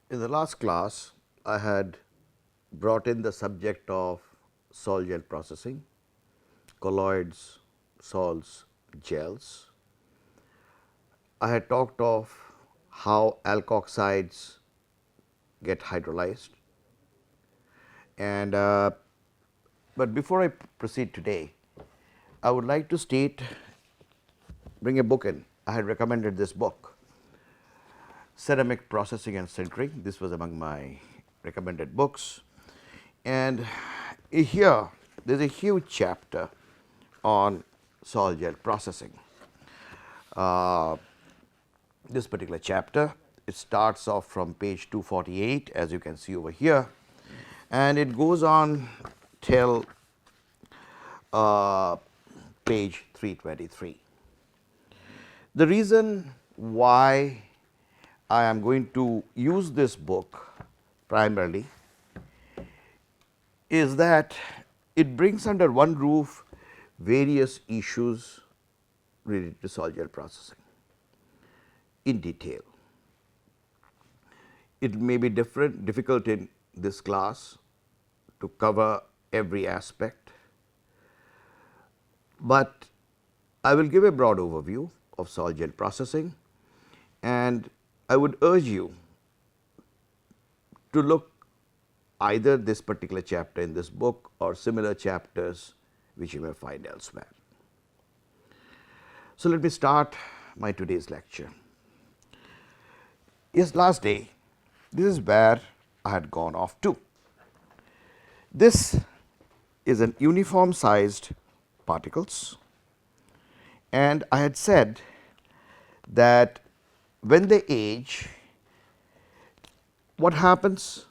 In the last class, I had brought in the subject of sol gel processing, colloids, sols, gels. I had talked of how alkoxides get hydrolyzed, and but before I proceed today, I would like to bring a book in. I had recommended this book, Ceramic Processing and Sintering. This was among my recommended books. And here there is a huge chapter on sol gel processing. This particular chapter, it starts off from page 248, as you can see over here, and it goes on till page 323. The reason why I am going to use this book primarily is that it brings under one roof various issues related to sol gel processing in detail. It may be difficult in this class to cover every aspect, but I will give a broad overview of sol gel processing, and I would urge you to look either this particular chapter in this book or similar chapters which you may find elsewhere. So, let me start my today's lecture. Yes, last day, this is where I had gone off to. This is an uniform sized particles, and I had said that when they age, what happens?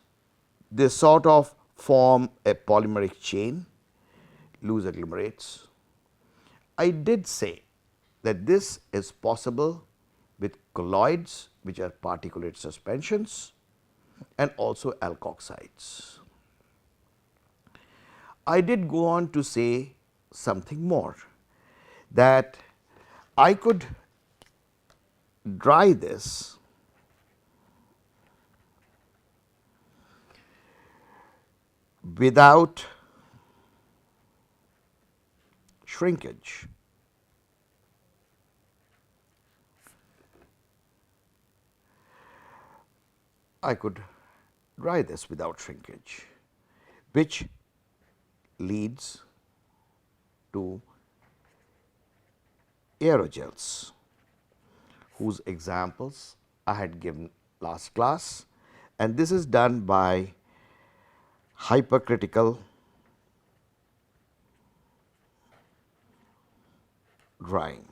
They sort of form a polymeric chain, loose agglomerates. I did say that this is possible with colloids, which are particulate suspensions, and also alkoxides. I did go on to say something more, that I could dry this without shrinkage. I could dry this without shrinkage, which leads to aerogels, whose examples I had given last class, and this is done by hypercritical drying.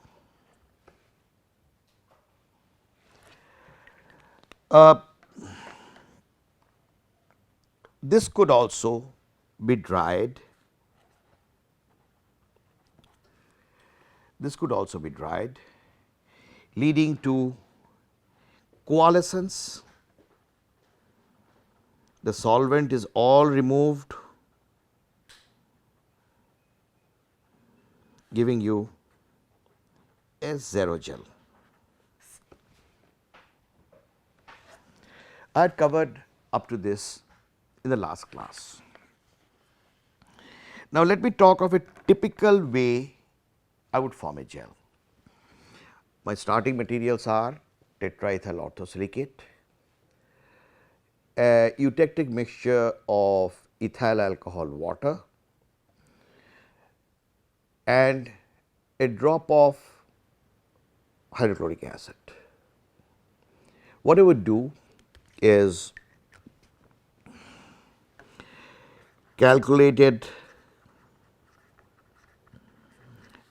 This could also be dried. This could also be dried, leading to coalescence. The solvent is all removed, giving you a zero gel. I had covered up to this in the last class. Now, let me talk of a typical way I would form a gel. My starting materials are tetraethyl orthosilicate, a eutectic mixture of ethyl alcohol water, and a drop of hydrochloric acid. What I would do is calculated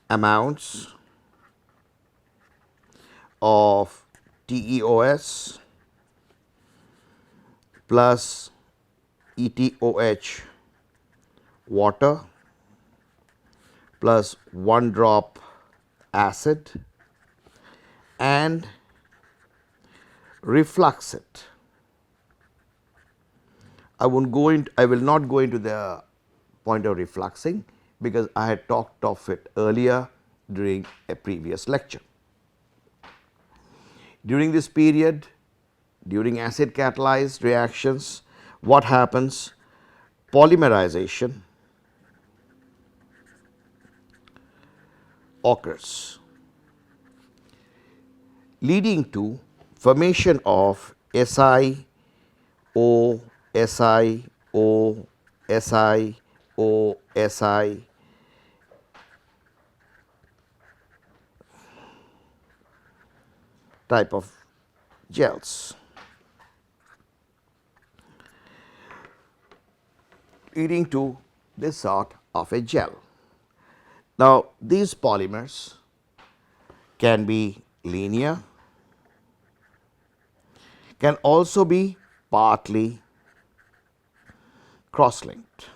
amounts of TeOS plus ETOH water plus 1 drop acid and reflux it. I will not go into the point of refluxing, because I had talked of it earlier during a previous lecture. During this period, During acid catalyzed reactions, what happens? Polymerization occurs, leading to formation of SiO, SiO, SiO, Si type of gels, leading to this sort of a gel. Now, these polymers can be linear, can also be partly cross-linked.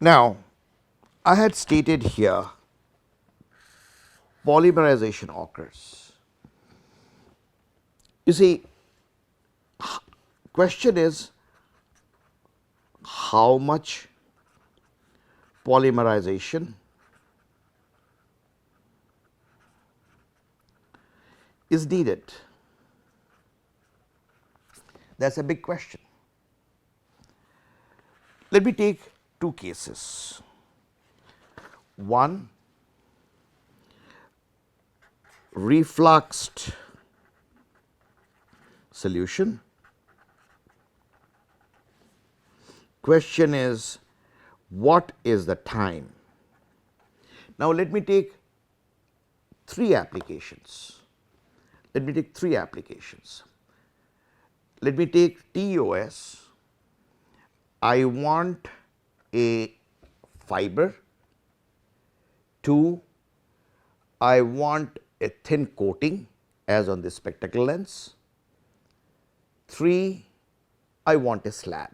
Now, I had stated here polymerization occurs. You see, question is how much polymerization is needed. That's a big question. Let me take two cases. One, refluxed solution. Question is, what is the time? Now, let me take three applications. Let me take TOS. I want a fiber. 2, I want a thin coating as on this spectacle lens. 3, I want a slab.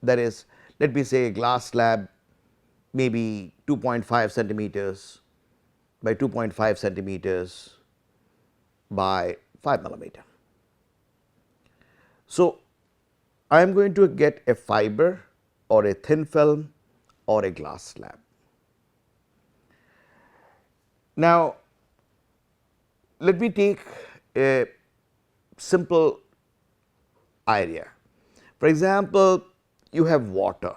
That is, let me say a glass slab, maybe 2.5 centimeters by 2.5 centimeters by 5 millimeter. So, I am going to get a fiber or a thin film or a glass slab. Now, let me take a simple idea. For example, you have water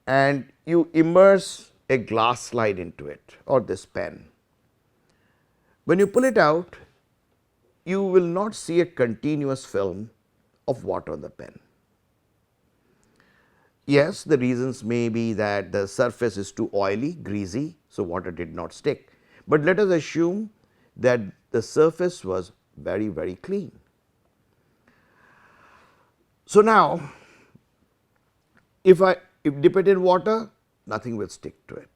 and you immerse a glass slide into it or this pen. When you pull it out, you will not see a continuous film of water on the pen. Yes, the reasons may be that the surface is too oily, greasy, so water did not stick. But let us assume that the surface was very, very clean. So, now if dip it in water, nothing will stick to it.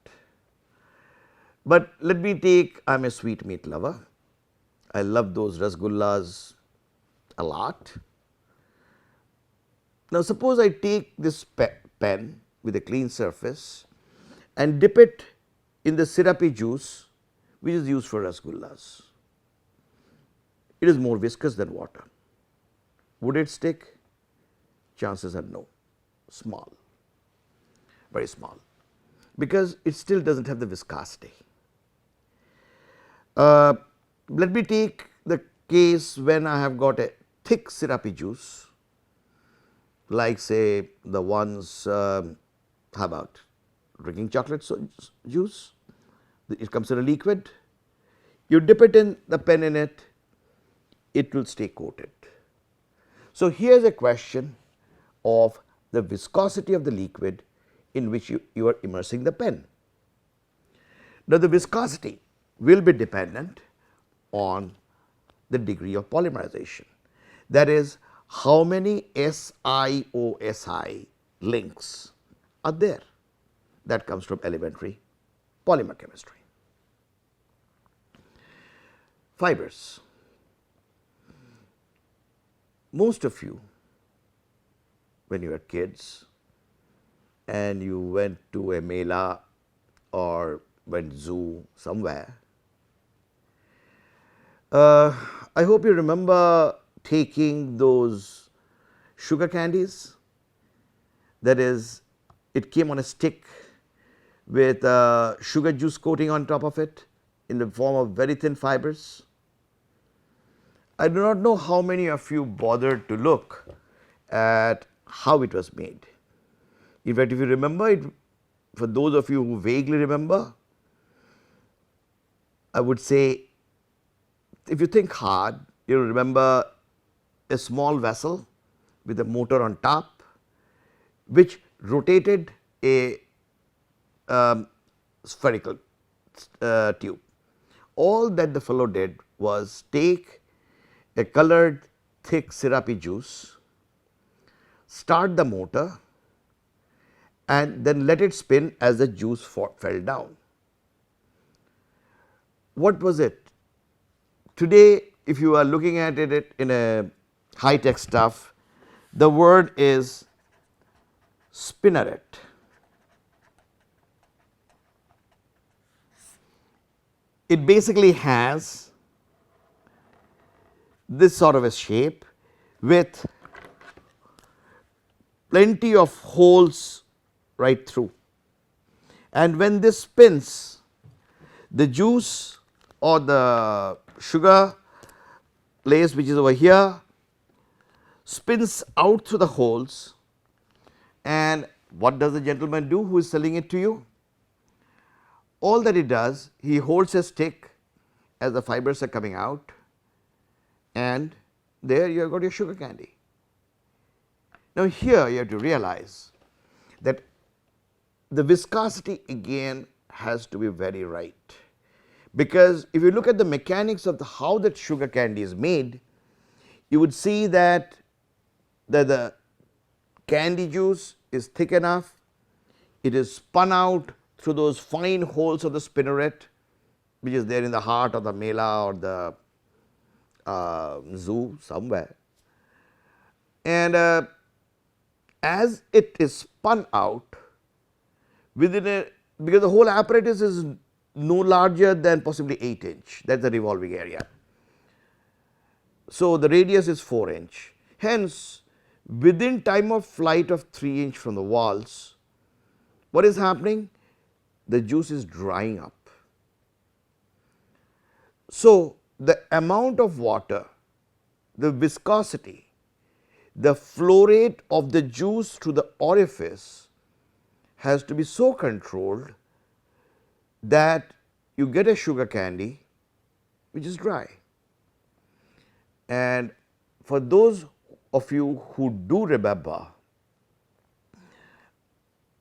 But let me take, I am a sweet meat lover. I love those rasgullas a lot. Now, suppose I take this pen with a clean surface and dip it in the syrupy juice which is used for rasgullas. It is more viscous than water. Would it stick? Chances are no, small, very small, because it still does not have the viscosity. Let me take the case when I have got a thick syrupy juice, like say the ones, how about drinking chocolate juice, it comes in a liquid, you dip it in the pen in it, it will stay coated. So, here is a question of the viscosity of the liquid in which you are immersing the pen. Now, the viscosity will be dependent on the degree of polymerization, that is how many SiO-Si links are there. That comes from elementary polymer chemistry. Fibers. Most of you, when you were kids and you went to a mela or went zoo somewhere, I hope you remember taking those sugar candies. That is, it came on a stick with sugar juice coating on top of it in the form of very thin fibers. I do not know how many of you bothered to look at how it was made. In fact, if you remember it, for those of you who vaguely remember, I would say if you think hard, you will remember a small vessel with a motor on top, which rotated a spherical tube. All that the fellow did was take a colored thick syrupy juice, start the motor and then let it spin as the juice fell down. What was it? Today, if you are looking at it in a high tech stuff, the word is spinneret. It basically has this sort of a shape with plenty of holes right through, and when this spins, the juice or the sugar lace which is over here spins out through the holes, and what does the gentleman do who is selling it to you? All that he does, he holds a stick as the fibers are coming out, and there you have got your sugar candy. Now, here you have to realize that the viscosity again has to be very right, because if you look at the mechanics of how that sugar candy is made, you would see that the candy juice is thick enough, it is spun out through those fine holes of the spinneret which is there in the heart of the mela or the zoo somewhere, and as it is spun out within a, because the whole apparatus is no larger than possibly 8-inch, that is the revolving area. So, the radius is 4-inch, hence within time of flight of 3-inch from the walls, what is happening? The juice is drying up. So, the amount of water, the viscosity, the flow rate of the juice through the orifice has to be so controlled that you get a sugar candy which is dry. And for those of you who do remember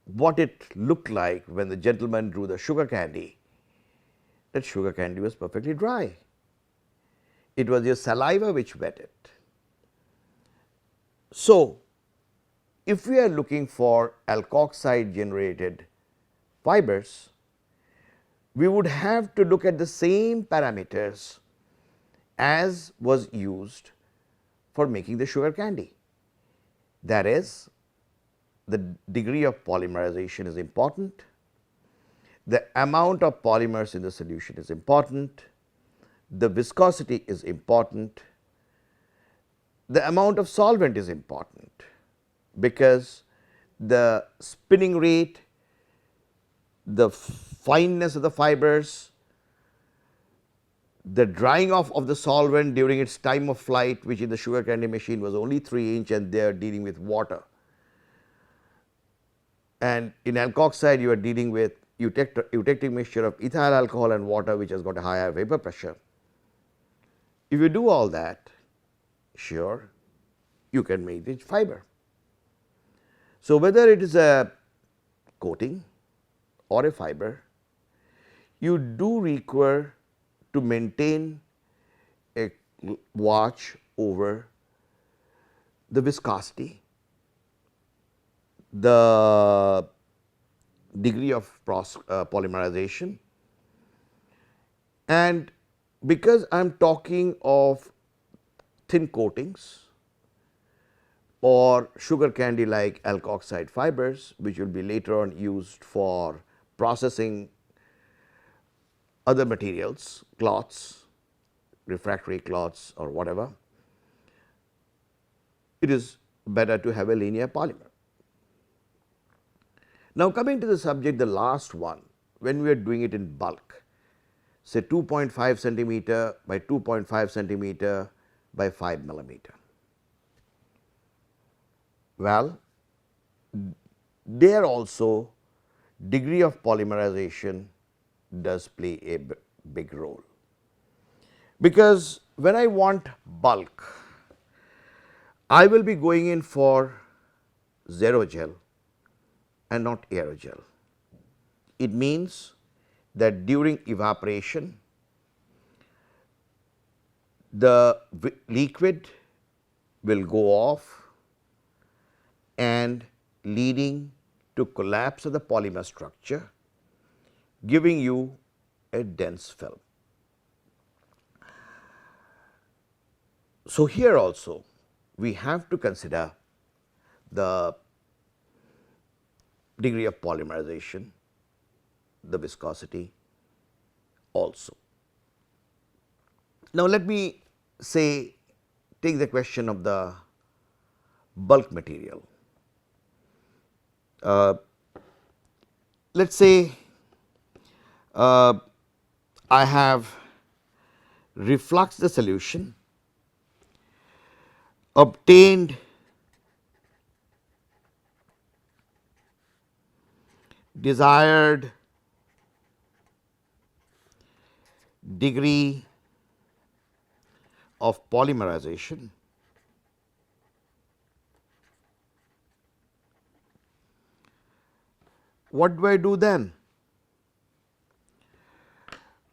what it looked like when the gentleman drew the sugar candy, that sugar candy was perfectly dry. It was your saliva which wet it. So, if we are looking for alkoxide generated fibers, we would have to look at the same parameters as was used for making the sugar candy. That is, the degree of polymerization is important, the amount of polymers in the solution is important, the viscosity is important, the amount of solvent is important, because the spinning rate, the fineness of the fibers, the drying off of the solvent during its time of flight, which in the sugar candy machine was only 3-inch and they are dealing with water. And in alkoxide you are dealing with eutectic mixture of ethyl alcohol and water which has got a higher vapor pressure. If you do all that, sure, you can make the fiber. So, whether it is a coating or a fiber, you do require to maintain a watch over the viscosity, the degree of polymerization, and because I am talking of thin coatings or sugar candy like alkoxide fibers, which will be later on used for processing other materials, cloths, refractory cloths or whatever, it is better to have a linear polymer. Now, coming to the subject, the last one, when we are doing it in bulk, say 2.5 centimeter by 2.5 centimeter by 5 millimeter. Well, there also degree of polymerization does play a big role, because when I want bulk, I will be going in for zero-gel and not aerogel. It means that during evaporation, the liquid will go off and leading to collapse of the polymer structure, giving you a dense film. So, here also we have to consider the degree of polymerization, the viscosity also. Now, let me say take the question of the bulk material. Let us say I have refluxed the solution, obtained desired degree of polymerization. What do I do then?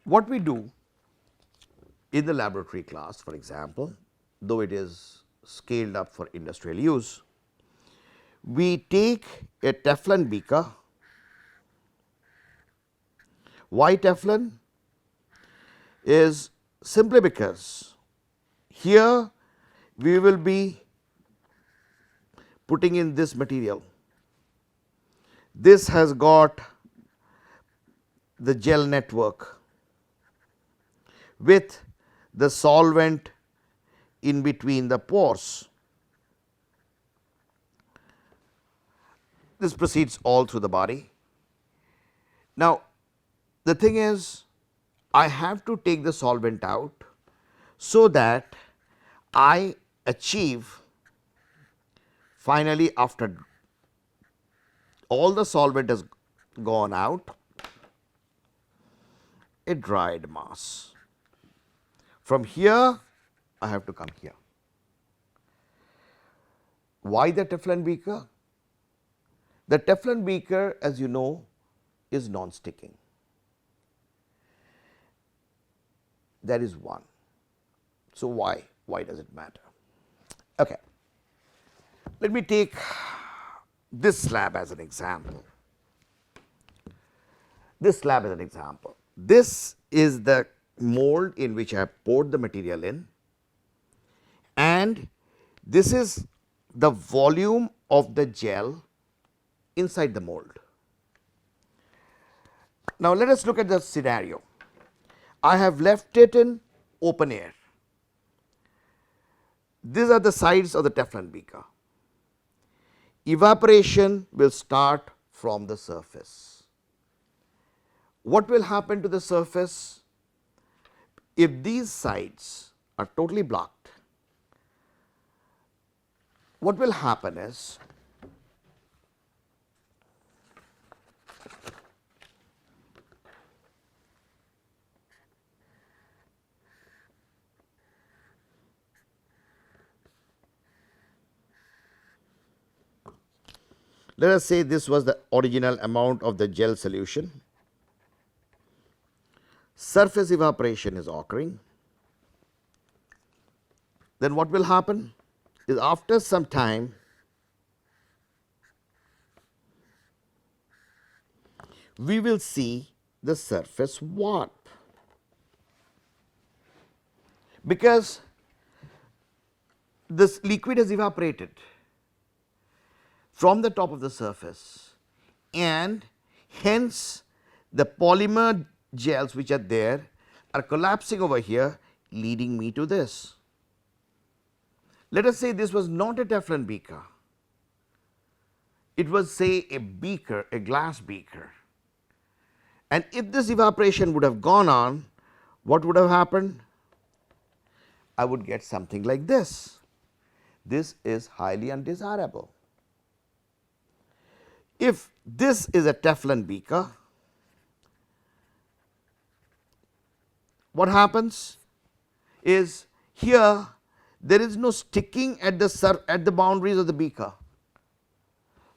What we do in the laboratory class, for example, though it is scaled up for industrial use, we take a Teflon beaker. Why Teflon? Is simply because here we will be putting in this material. This has got the gel network with the solvent in between the pores. This proceeds all through the body. Now, the thing is, I have to take the solvent out so that I achieve finally, after all the solvent has gone out, a dried mass. From here, I have to come here. Why the Teflon beaker? The Teflon beaker, as you know, is non-sticking. That is one. So, why? Why does it matter? Okay. Let me take this slab as an example. This slab as an example. This is the mold in which I have poured the material in, and this is the volume of the gel inside the mold. Now, let us look at the scenario. I have left it in open air. These are the sides of the Teflon beaker. Evaporation will start from the surface. What will happen to the surface? If these sides are totally blocked, what will happen is, let us say this was the original amount of the gel solution. Surface evaporation is occurring. Then what will happen is, after some time, we will see the surface warp, because this liquid has evaporated from the top of the surface, and hence the polymer gels which are there are collapsing over here, leading me to this. Let us say this was not a Teflon beaker. it was say a beaker, a glass beaker, and if this evaporation would have gone on, what would have happened? I would get something like this. This is highly undesirable. If this is a Teflon beaker, what happens is here there is no sticking at the boundaries of the beaker.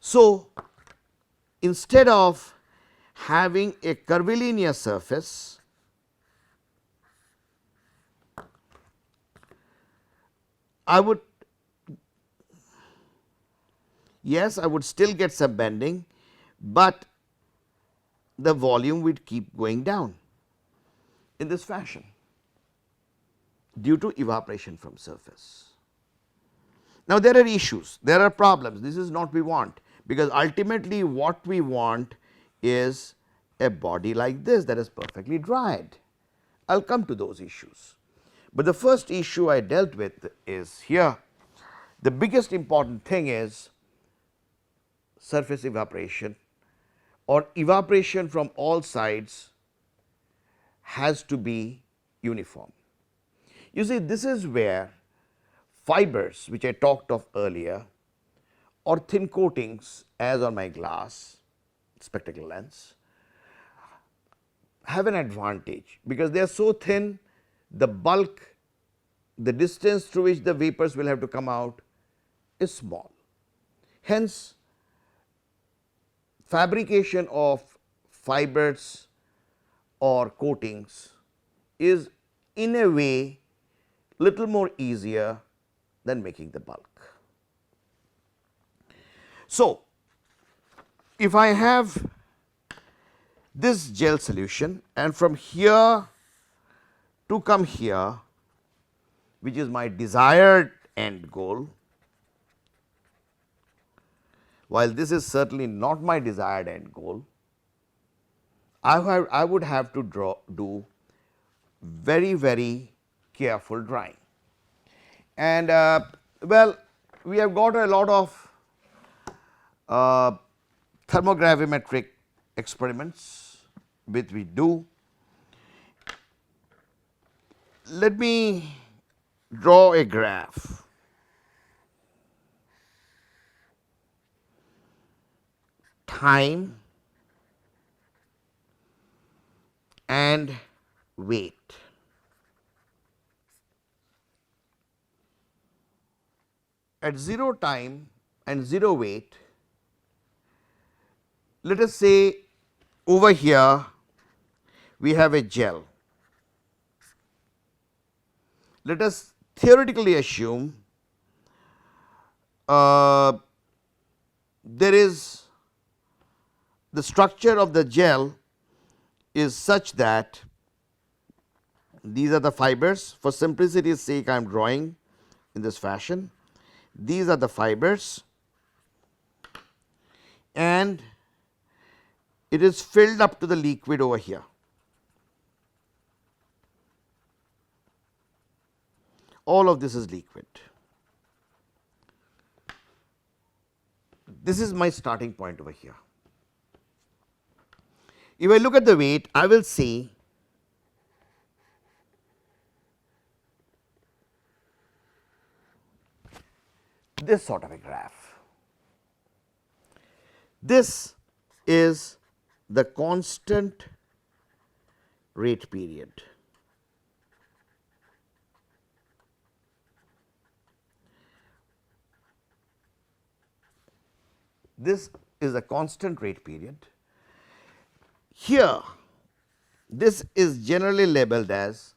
So, instead of having a curvilinear surface, I would still get some bending, but the volume would keep going down in this fashion due to evaporation from surface. Now, there are issues, there are problems, this is not what we want, because ultimately what we want is a body like this that is perfectly dried. I will come to those issues, but the first issue I dealt with is here. The biggest important thing is surface evaporation, or evaporation from all sides has to be uniform. You see, this is where fibers, which I talked of earlier, or thin coatings as on my glass spectacle lens, have an advantage, because they are so thin, the bulk, the distance through which the vapors will have to come out is small. Hence, fabrication of fibers or coatings is in a way little more easier than making the bulk. So, if I have this gel solution and from here to come here, which is my desired end goal, while this is certainly not my desired end goal, I would have to do very careful drying. And well, we have got a lot of thermogravimetric experiments which we do. Let me draw a graph. Time and weight. At 0 time and 0 weight, let us say over here we have a gel. Let us theoretically assume there is the structure of the gel is such that these are the fibers. For simplicity's sake, I am drawing in this fashion. These are the fibers, and it is filled up to the liquid over here. All of this is liquid. This is my starting point over here. If I look at the weight, I will see this sort of a graph. This is the constant rate period. This is a constant rate period. Here, this is generally labeled as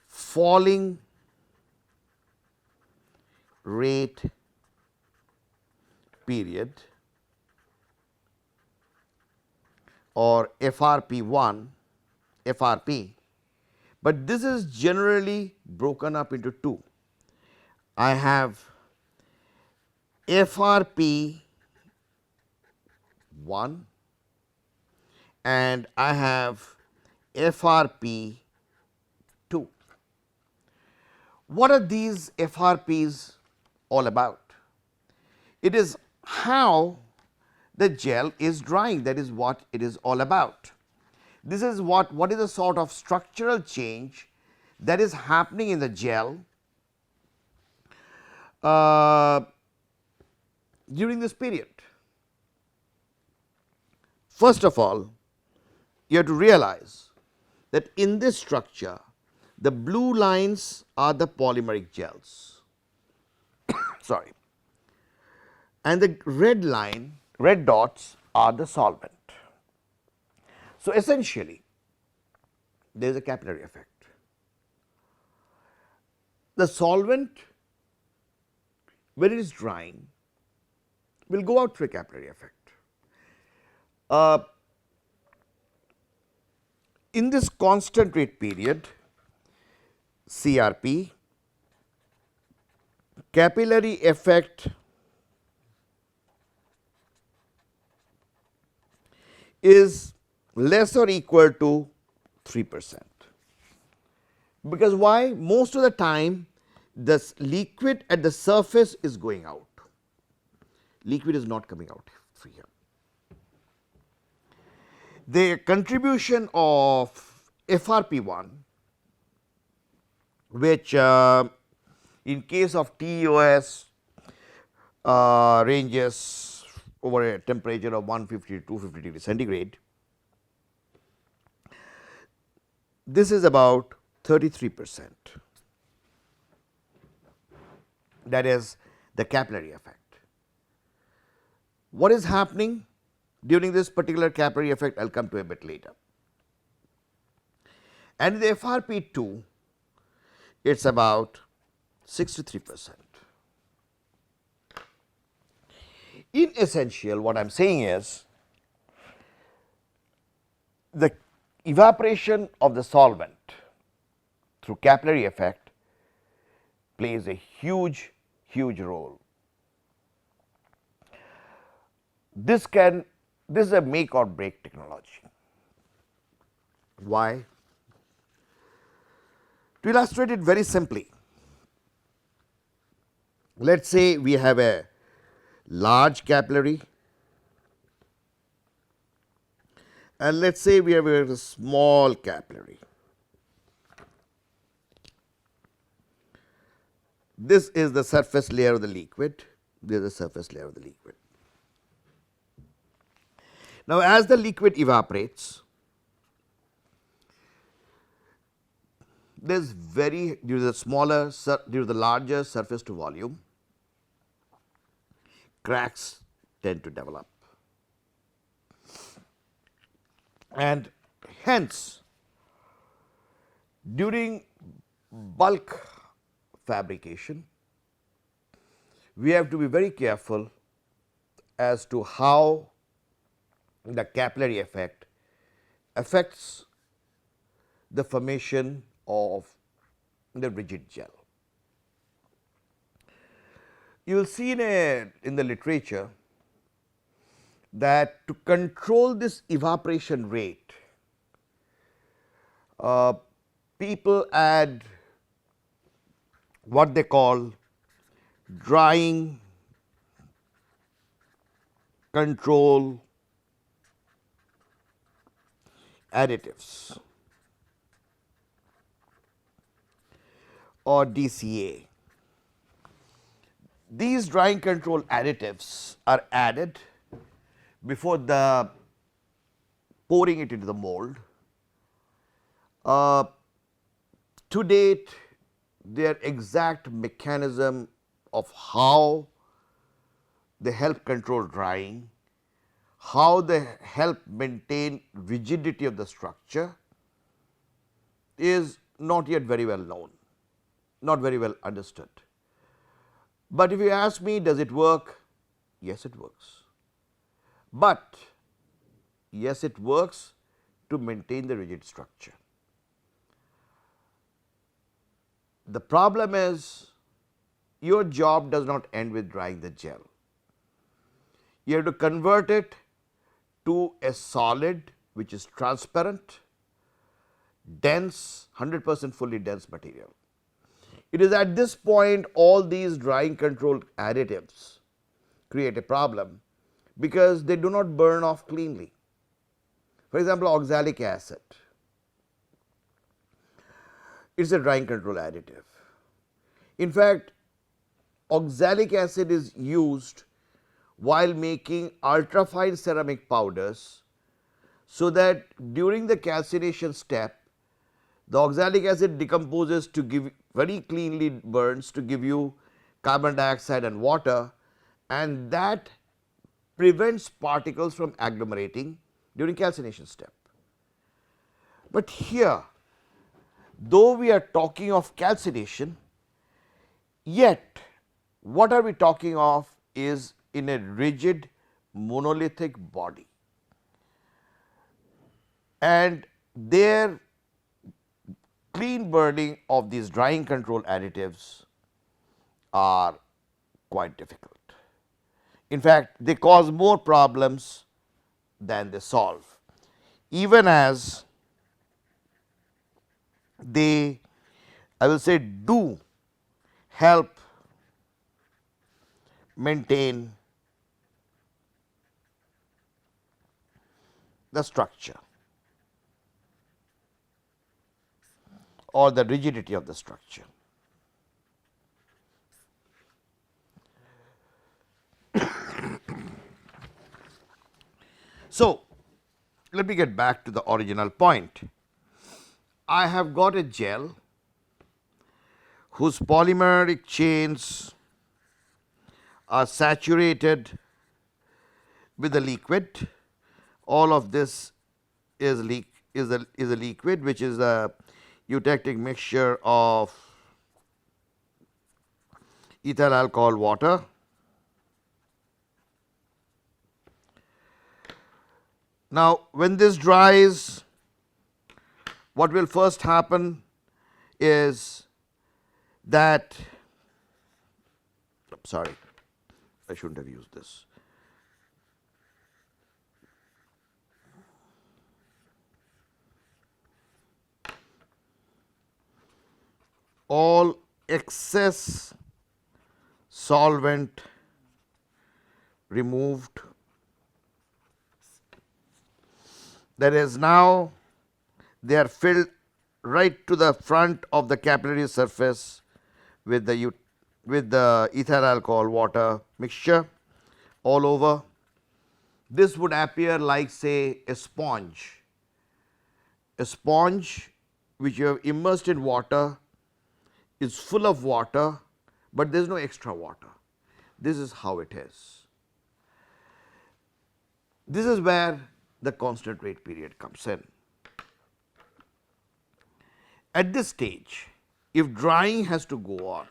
falling rate period, or FRP1, FRP, but this is generally broken up into two. I have FRP 1 and I have FRP 2. What are these FRPs all about? It is how the gel is drying. That is what it is all about. This is what is the sort of structural change that is happening in the gel during this period. First of all, you have to realize that in this structure, the blue lines are the polymeric gels, sorry, and the red dots are the solvent. So, essentially there is a capillary effect. The solvent, when it is drying, will go out through a capillary effect. In this constant rate period, CRP, capillary effect is less or equal to 3%. Because why? Most of the time this liquid at the surface is going out, liquid is not coming out through here. The contribution of FRP1, which in case of TEOS ranges over a temperature of 150 to 250 degrees centigrade, this is about 33%. That is the capillary effect. What is happening during this particular capillary effect? I will come to a bit later. And the FRP2, it is about 63%. In essential, what I am saying is the evaporation of the solvent through capillary effect plays a huge role. This is a make or break technology. Why? To illustrate it very simply, let us say we have a large capillary and let us say we have a small capillary. This is the surface layer of the liquid, this is the surface layer of the liquid. Now, as the liquid evaporates, there is due to the larger surface to volume, cracks tend to develop, and hence during bulk fabrication we have to be very careful as to how the capillary effect affects the formation of the rigid gel. You will see in the literature that to control this evaporation rate, people add what they call drying control additives or DCA. These drying control additives are added before the pouring it into the mold. To date, their exact mechanism of how they help control drying, how they help maintain rigidity of the structure is not yet very well known, not very well understood. But if you ask me, does it work? Yes, it works. But yes, it works to maintain the rigid structure. The problem is your job does not end with drying the gel. You have to convert it to a solid which is transparent, dense, 100% fully dense material. It is at this point all these drying control additives create a problem because they do not burn off cleanly. For example, oxalic acid, it is a drying control additive. In fact, oxalic acid is used while making ultrafine ceramic powders, so that during the calcination step, the oxalic acid decomposes to give very cleanly burns to give you carbon dioxide and water, and that prevents particles from agglomerating during calcination step. But here, though we are talking of calcination, yet what are we talking of is in a rigid monolithic body, and their clean burning of these drying control additives are quite difficult. In fact, they cause more problems than they solve, even as they, I will say, do help maintain the structure or the rigidity of the structure. So, let me get back to the original point. I have got a gel whose polymeric chains are saturated with a liquid. All of this is a liquid which is a eutectic mixture of ethyl alcohol water. Now, when this dries, what will first happen is that, sorry, I shouldn't have used this. All excess solvent removed. That is, now they are filled right to the front of the capillary surface with the ethyl alcohol water mixture all over. This would appear like, say, a sponge which you have immersed in water is full of water, but there is no extra water. This is how it is. This is where the constant rate period comes in. At this stage, if drying has to go on,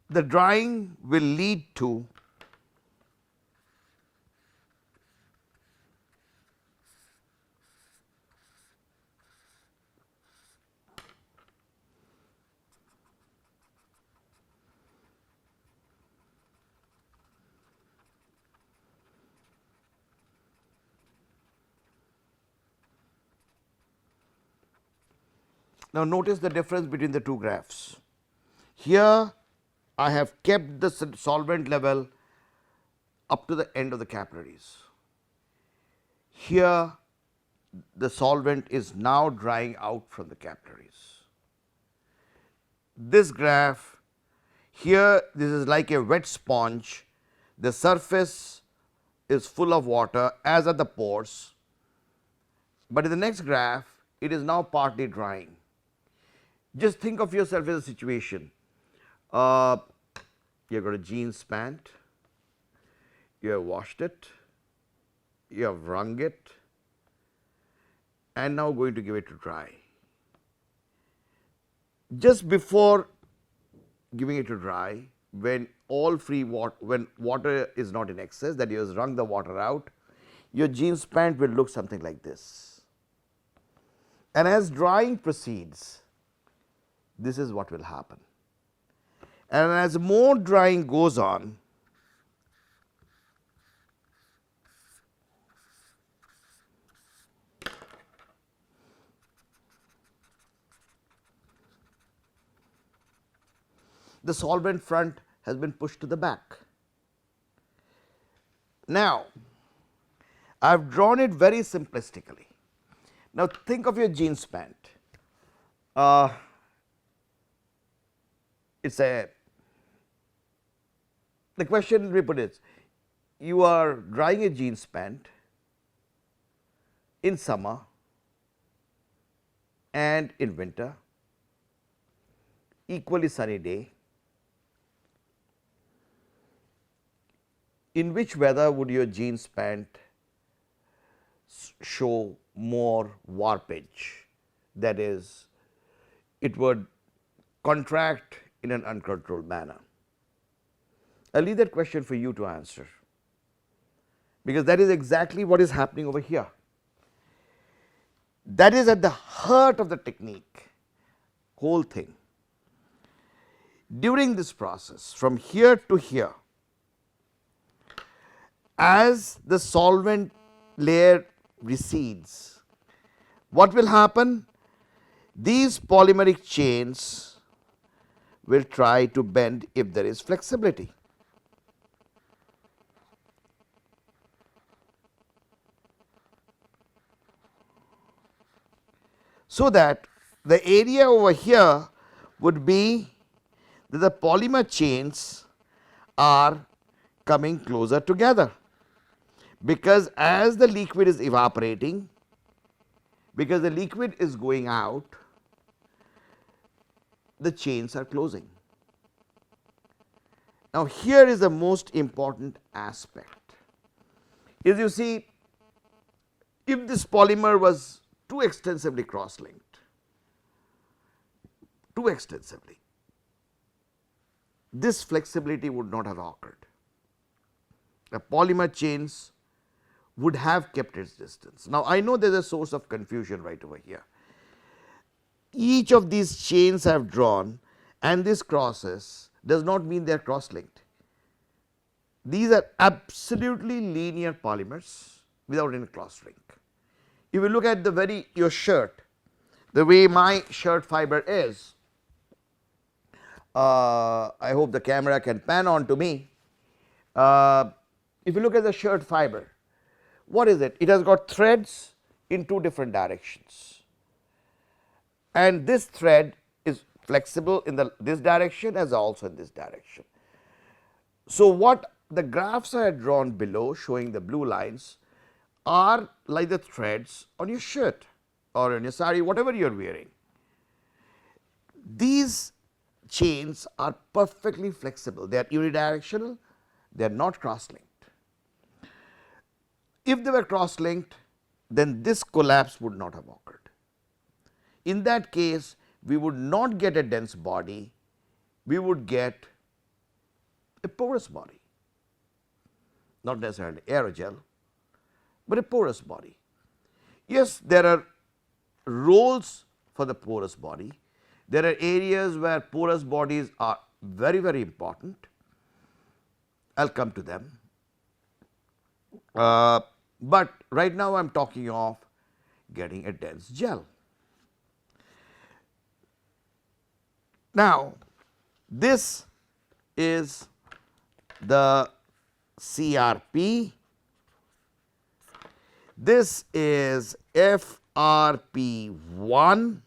the drying will lead to now notice the difference between the two graphs. Here I have kept the solvent level up to the end of the capillaries. Here the solvent is now drying out from the capillaries. This graph here, this is like a wet sponge, the surface is full of water as are the pores, but in the next graph it is now partly drying. Just think of yourself as a situation. You have got a jeans pant, you have washed it, you have wrung it, and now going to give it to dry. Just before giving it to dry, when all free water, when water is not in excess, that you have wrung the water out, your jeans pant will look something like this. And as drying proceeds, this is what will happen. And as more drying goes on, the solvent front has been pushed to the back. Now, I have drawn it very simplistically. Now, think of your jeans pant. It's a, the question we put is, you are drying a jeans pant in summer and in winter, equally sunny day. In which weather would your jeans pant show more warpage? That is, it would contract in an uncontrolled manner. I will leave that question for you to answer, because that is exactly what is happening over here. That is at the heart of the technique, whole thing. During this process, from here to here, as the solvent layer recedes, what will happen? These polymeric chains will try to bend if there is flexibility. So that the area over here would be that the polymer chains are coming closer together, because as the liquid is evaporating, because the liquid is going out, the chains are closing. Now, here is the most important aspect, is you see, if this polymer was too extensively cross linked, too extensively, this flexibility would not have occurred. The polymer chains would have kept its distance. Now, I know there is a source of confusion right over here. Each of these chains I have drawn and this crosses does not mean they are cross linked. These are absolutely linear polymers without any cross link. If you look at the your shirt, the way my shirt fiber is, I hope the camera can pan on to me. If you look at the shirt fiber, what is it? It has got threads in two different directions, and this thread is flexible in this direction as also in this direction. So, what the graphs I had drawn below showing the blue lines are like the threads on your shirt or on your sari, whatever you are wearing. These chains are perfectly flexible, they are unidirectional, they are not cross linked. If they were cross linked, then this collapse would not have occurred. In that case, we would not get a dense body, we would get a porous body, not necessarily aerogel, but a porous body. Yes, there are roles for the porous body. There are areas where porous bodies are very, very important. I will come to them. But right now I am talking of getting a dense gel. Now, this is the CRP. This is FRP1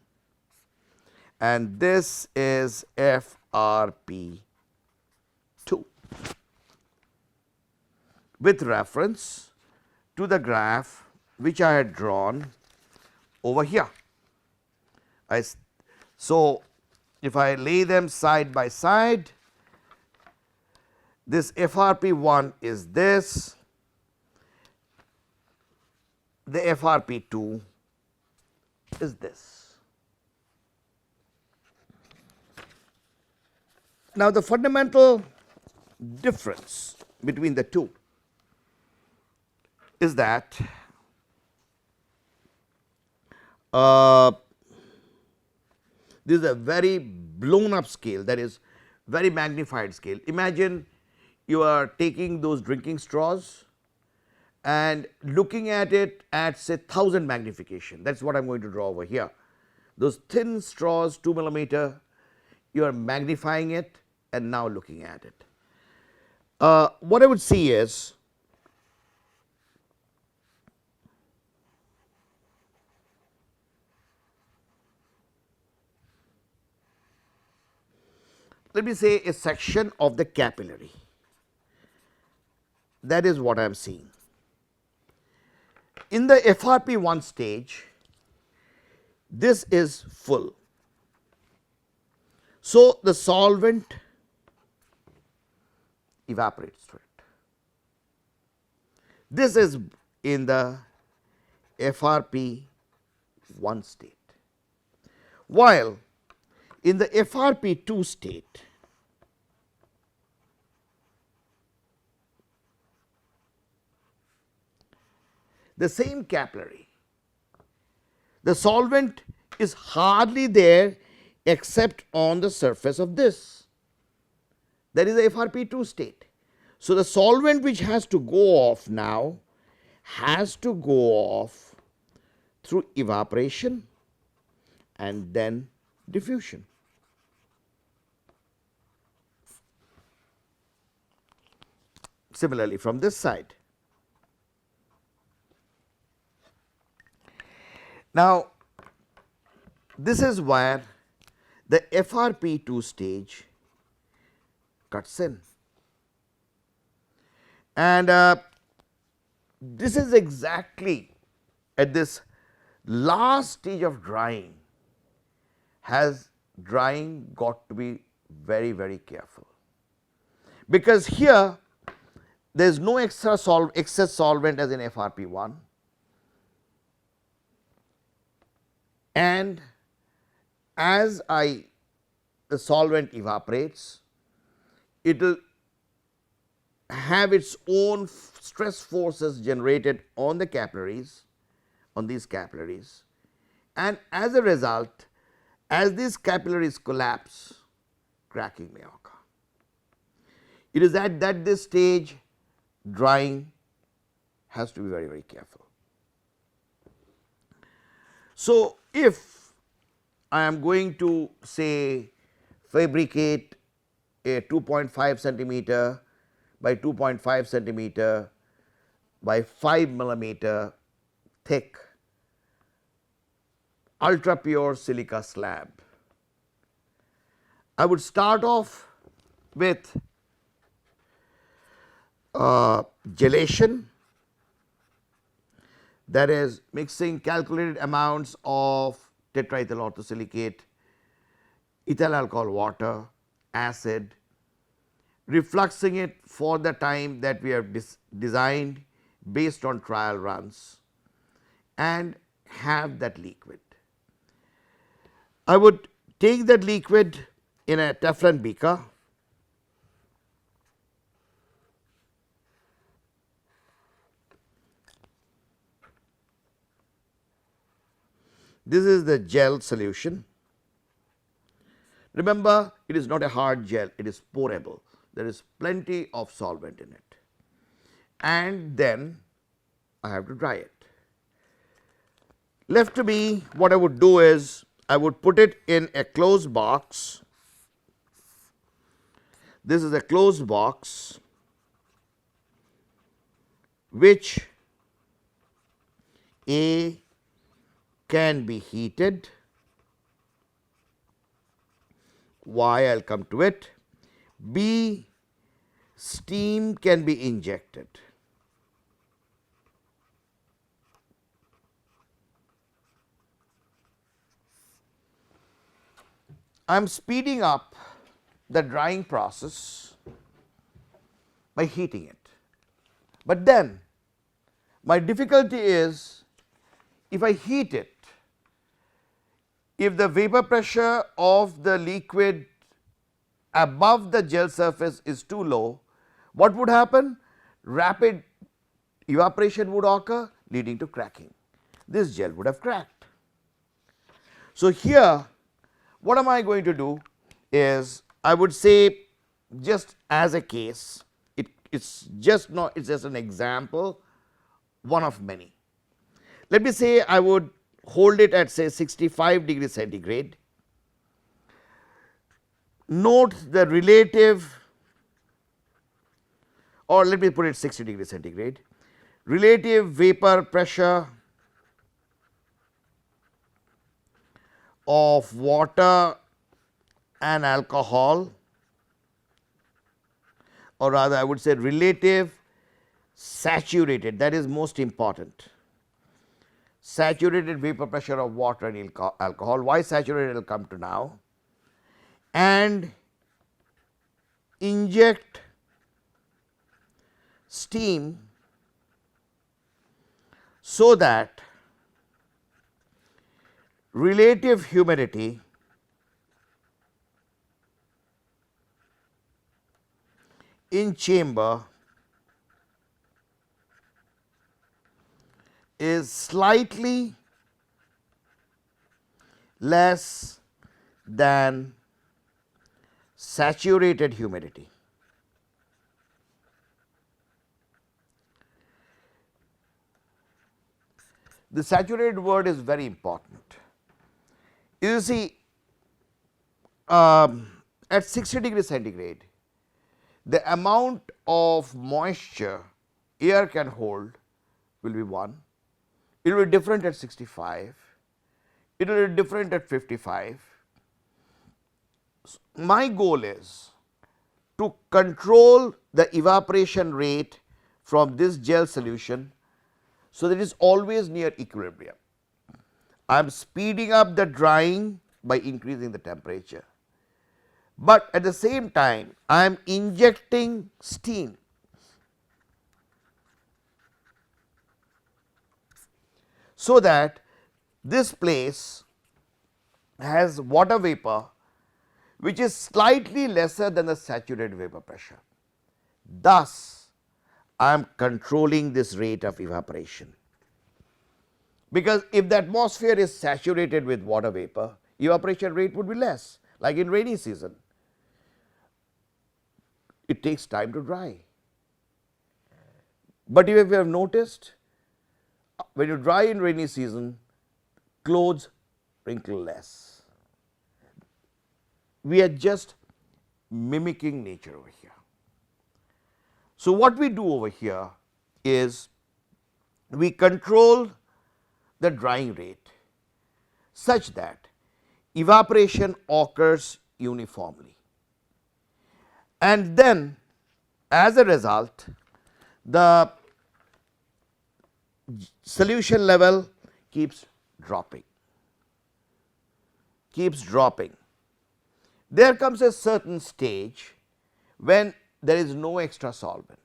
and this is FRP2 with reference to the graph which I had drawn over here. So, if I lay them side by side, this FRP1 is this, the FRP2 is this. Now, the fundamental difference between the two is that this is a very blown up scale, that is very magnified scale. Imagine you are taking those drinking straws and looking at it at say 1000 magnification, that is what I am going to draw over here. Those thin straws 2 millimeter, you are magnifying it and now looking at it. What I would see is, let me say a section of the capillary. That is what I am seeing. In the FRP1 stage, this is full. So, the solvent evaporates through it. This is in the FRP1 state, while in the FRP2 state, the same capillary, the solvent is hardly there except on the surface of this. That is the FRP2 state. So, the solvent which has to go off now has to go off through evaporation and then diffusion. Similarly, from this side. Now, this is where the FRP2 stage cuts in, and this is exactly at this last stage of drying has drying got to be very, very careful, because here there is no excess solvent as in FRP1, and as the solvent evaporates, it will have its own stress forces generated on the capillaries, on these capillaries, and as a result, as these capillaries collapse, cracking may occur. It is at this stage drying has to be very, very careful. So, if I am going to say fabricate a 2.5 centimeter by 2.5 centimeter by 5 millimeter thick ultra pure silica slab, I would start off with gelation, that is mixing calculated amounts of tetraethyl orthosilicate, ethyl alcohol water, acid, refluxing it for the time that we have designed based on trial runs, and have that liquid. I would take that liquid in a Teflon beaker, this is the gel solution. Remember, it is not a hard gel, it is pourable. There is plenty of solvent in it, and then I have to dry it. Left to me, what I would do is I would put it in a closed box. This is a closed box which A can be heated. Why? I will come to it. B, steam can be injected. I am speeding up the drying process by heating it, but then my difficulty is, if I heat it, if the vapor pressure of the liquid above the gel surface is too low, what would happen? Rapid evaporation would occur, leading to cracking. This gel would have cracked. So, here what am I going to do is, I would say, just as a case, it's just not, it's just an example, one of many. Let me say I would hold it at say 65 degrees centigrade. note the relative, or let me put it 60 degrees centigrade, relative vapor pressure of water and alcohol, or rather I would say relative saturated, that is most important, saturated vapor pressure of water and alcohol. Why saturated, I will come to now, and inject steam so that relative humidity in chamber is slightly less than saturated humidity. The saturated word is very important. You see, at 60 degrees centigrade, the amount of moisture air can hold will be 1, it will be different at 65, it will be different at 55. My goal is to control the evaporation rate from this gel solution, so that it is always near equilibrium. I am speeding up the drying by increasing the temperature, but at the same time I am injecting steam so that this place has water vapor which is slightly lesser than the saturated vapor pressure. Thus, I am controlling this rate of evaporation, because if the atmosphere is saturated with water vapor, evaporation rate would be less, like in rainy season. It takes time to dry. But if you have noticed, when you dry in rainy season, clothes wrinkle less. We are just mimicking nature over here. So, what we do over here is we control the drying rate such that evaporation occurs uniformly, and then as a result the solution level keeps dropping. There comes a certain stage when there is no extra solvent.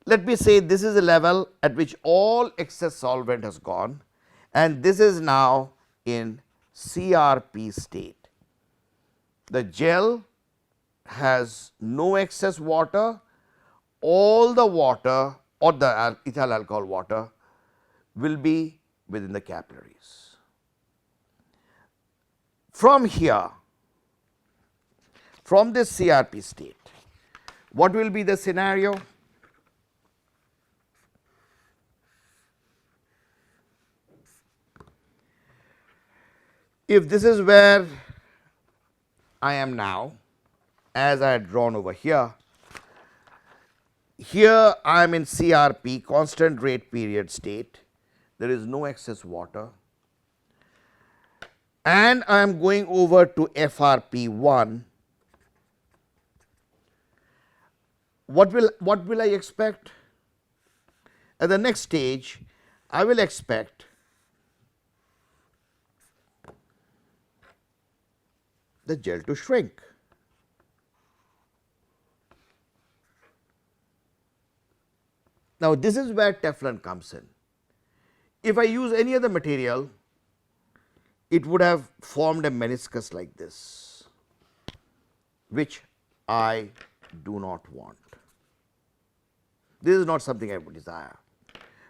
Let me say this is a level at which all excess solvent has gone, and this is now in CRP state. The gel has no excess water, all the water or the ethyl alcohol water will be within the capillaries. From here, from this CRP state, what will be the scenario? If this is where I am now, as I had drawn over here, here I am in CRP, constant rate period state, there is no excess water, and I am going over to FRP1. What will I expect? At the next stage, I will expect the gel to shrink. Now, this is where Teflon comes in. If I use any other material, it would have formed a meniscus like this, which I do not want. This is not something I would desire.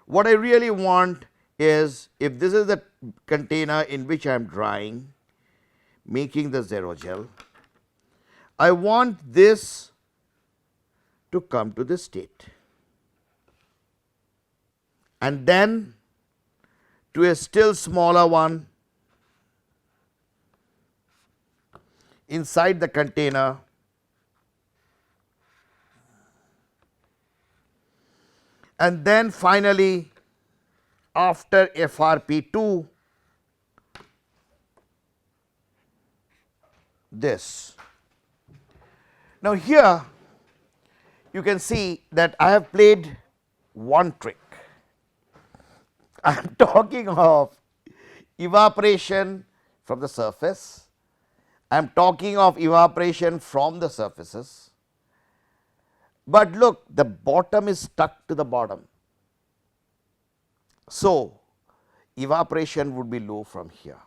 What I really want is, if this is the container in which I am drying, making the zero gel, I want this to come to this state, and then to a still smaller one, inside the container, and then finally after FRP2 this. Now, here you can see that I have played one trick. I am talking of evaporation from the surface, I am talking of evaporation from the surfaces, but look, the bottom is stuck to the bottom. So, evaporation would be low from here.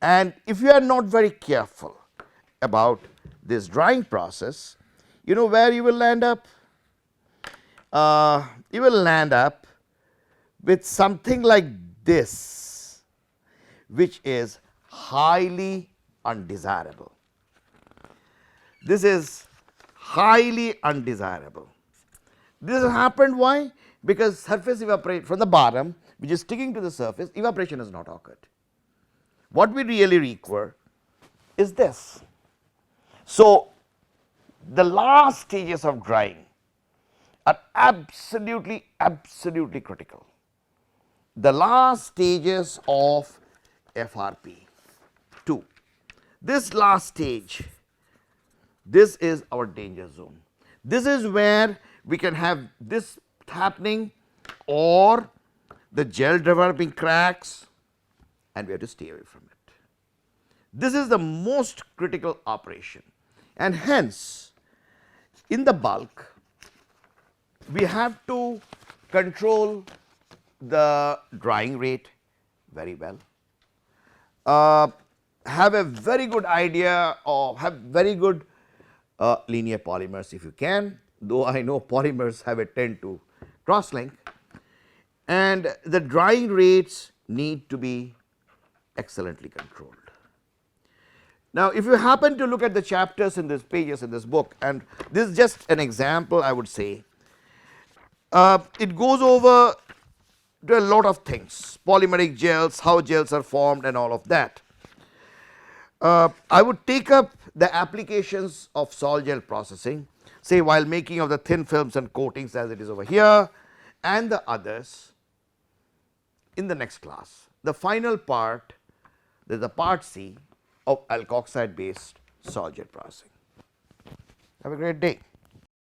And if you are not very careful about this drying process, you know where you will land up? You will land up with something like this, which is highly undesirable. This is highly undesirable. This has happened why? Because surface evaporation from the bottom, which is sticking to the surface, evaporation has not occurred. What we really require is this. So, the last stages of drying are absolutely critical. The last stages of FRP2. This last stage, this is our danger zone. This is where we can have this happening or the gel developing cracks, and we have to stay away from it. This is the most critical operation, and hence in the bulk we have to control the drying rate very well, have a very good idea of, have very good linear polymers if you can, though I know polymers have a tend to cross link, and the drying rates need to be excellently controlled. Now, if you happen to look at the chapters in this pages in this book, and this is just an example, I would say, it goes over to a lot of things, polymeric gels, how gels are formed and all of that. I would take up the applications of sol gel processing, say while making of the thin films and coatings as it is over here, and the others in the next class. The final part, there is the part C of alkoxide based sol gel processing. Have a great day.